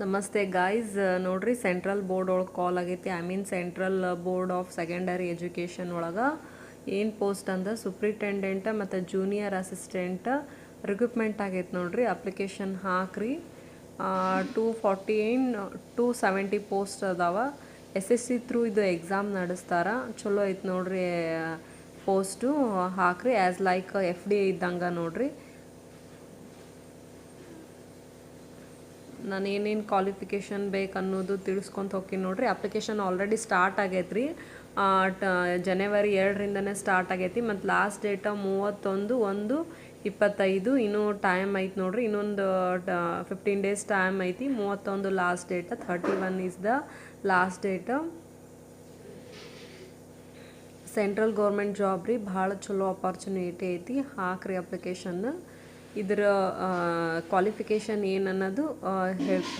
ನಮಸ್ತೆ ಗಾಯ್ಸ್, ನೋಡ್ರಿ central board ಒಳಗೆ ಕಾಲ್ ಆಗೈತಿ. Central board of secondary education ಒಳಗೆ ಏನು ಪೋಸ್ಟ್ ಅಂದ್ರೆ ಸೂಪ್ರಿಟೆಂಡೆಂಟ್ ಮತ್ತು ಜೂನಿಯರ್ ಅಸಿಸ್ಟೆಂಟ್ ರಿಕ್ರೂಟ್ಮೆಂಟ್ ಆಗೈತೆ ನೋಡ್ರಿ. ಅಪ್ಲಿಕೇಶನ್ ಹಾಕ್ರಿ. 270 ಪೋಸ್ಟ್ ಅದಾವ. SSC ಥ್ರೂ ಇದು ಎಕ್ಸಾಮ್ ನಡೆಸ್ತಾರ. ಚಲೋ ಐತೆ ನೋಡ್ರಿ ಪೋಸ್ಟು. ಹಾಕ್ರಿ. ಆ್ಯಸ್ ಲೈಕ್ FD ಇದ್ದಂಗೆ ನೋಡ್ರಿ. ನಾನು ಏನೇನು ಕ್ವಾಲಿಫಿಕೇಷನ್ ಬೇಕು ಅನ್ನೋದು ತಿಳಿಸ್ಕೊಂತ ಹೋಗ್ತೀನಿ ನೋಡ್ರಿ. ಅಪ್ಲಿಕೇಶನ್ ಆಲ್ರೆಡಿ ಸ್ಟಾರ್ಟ್ ಆಗೈತೆ ರೀ. ಜನವರಿ 2ರಿಂದನೇ ಸ್ಟಾರ್ಟ್ ಆಗೈತಿ ಮತ್ತು ಲಾಸ್ಟ್ ಡೇಟ 31/1/25. ಇನ್ನೂ ಟೈಮ್ ಐತಿ ನೋಡ್ರಿ. ಇನ್ನೊಂದು 15 ಡೇಸ್ ಟೈಮ್ ಐತಿ. 31 last date, 31 is the last date. Central government job ರೀ. ಭಾಳ ಚಲೋ ಅಪಾರ್ಚುನಿಟಿ ಐತಿ. ಹಾಕ್ರಿ ಅಪ್ಲಿಕೇಶನ್. ಇದರ ಕ್ವಾಲಿಫಿಕೇಷನ್ ಏನು ಅನ್ನೋದು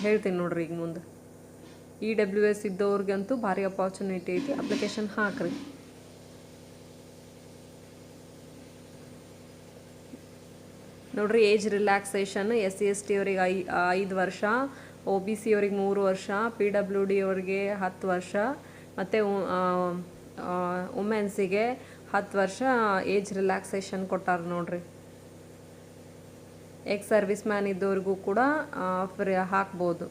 ಹೇಳ್ತೀನಿ ನೋಡ್ರಿ ಈಗ ಮುಂದೆ. EWS ಇದ್ದವ್ರಿಗಂತೂ ಭಾರಿ ಅಪಾರ್ಚುನಿಟಿ ಐತಿ. ಅಪ್ಲಿಕೇಶನ್ ಹಾಕ್ರಿ. ನೋಡ್ರಿ, ಏಜ್ ರಿಲ್ಯಾಕ್ಸೇಷನ್ SC/ST ಅವ್ರಿಗೆ 5 ವರ್ಷ, OBC ಅವ್ರಿಗೆ 3 ವರ್ಷ, PWD ಅವ್ರಿಗೆ 10 ವರ್ಷ ಮತ್ತು ವುಮೆನ್ಸಿಗೆ 10 ವರ್ಷ ಏಜ್ ರಿಲ್ಯಾಕ್ಸೇಷನ್ ಕೊಟ್ಟಾರ ನೋಡ್ರಿ. ಸರ್ವಿಸ್ ಮ್ಯಾನ್ ಇದ್ದವ್ರಿಗೂ ಕೂಡ ಫ್ರೀ ಹಾಕ್ಬೋದು.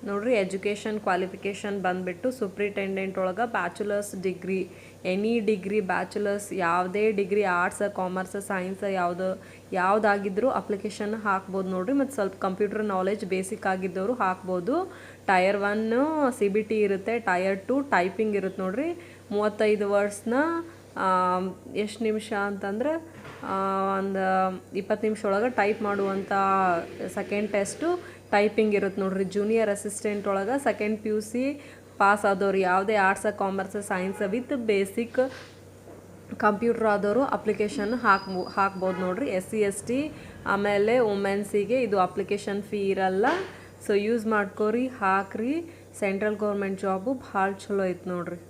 ನೋಡ್ರಿ, ಎಜುಕೇಷನ್ ಕ್ವಾಲಿಫಿಕೇಷನ್ ಬಂದುಬಿಟ್ಟು ಸೂಪ್ರಿಟೆಂಡೆಂಟ್ ಒಳಗೆ bachelors degree, any degree, bachelors ಯಾವುದೇ ಡಿಗ್ರಿ, ಆರ್ಟ್ಸ್, ಕಾಮರ್ಸ್, ಸೈನ್ಸ್ ಯಾವುದಾಗಿದ್ದರೂ ಅಪ್ಲಿಕೇಶನ್ ಹಾಕ್ಬೋದು ನೋಡ್ರಿ. ಮತ್ತು ಸ್ವಲ್ಪ ಕಂಪ್ಯೂಟರ್ ನಾಲೆಜ್ ಬೇಸಿಕ್ ಆಗಿದ್ದವರು ಹಾಕ್ಬೋದು. ಟೈರ್ 1 CBT ಇರುತ್ತೆ. ಟೈರ್ 2 ಟೈಪಿಂಗ್ ಇರುತ್ತೆ ನೋಡ್ರಿ. 35 ವರ್ಡ್ಸ್ನ ಎಷ್ಟು ನಿಮಿಷ ಅಂತಂದ್ರೆ ಒಂದು 20 ನಿಮಿಷ ಒಳಗೆ ಟೈಪ್ ಮಾಡುವಂಥ ಸೆಕೆಂಡ್ ಟೆಸ್ಟು ಟೈಪಿಂಗ್ ಇರುತ್ತೆ ನೋಡ್ರಿ. ಜೂನಿಯರ್ ಅಸಿಸ್ಟೆಂಟ್ ಒಳಗೆ ಸೆಕೆಂಡ್ PUC ಪಾಸ್ ಆದವ್ರು, ಯಾವುದೇ arts, commerce, science with basic computer ಆದವರು ಅಪ್ಲಿಕೇಶನ್ ಹಾಕ್ಬೋದು ನೋಡ್ರಿ. SC/ST ಆಮೇಲೆ ವುಮೆನ್ಸಿಗೆ ಇದು ಅಪ್ಲಿಕೇಶನ್ ಫೀ ಇರಲ್ಲ. ಸೊ ಯೂಸ್ ಮಾಡ್ಕೋರಿ, ಹಾಕ್ರಿ. ಸೆಂಟ್ರಲ್ ಗೌರ್ಮೆಂಟ್ ಜಾಬು ಭಾಳ ಚಲೋ ಐತೆ ನೋಡ್ರಿ.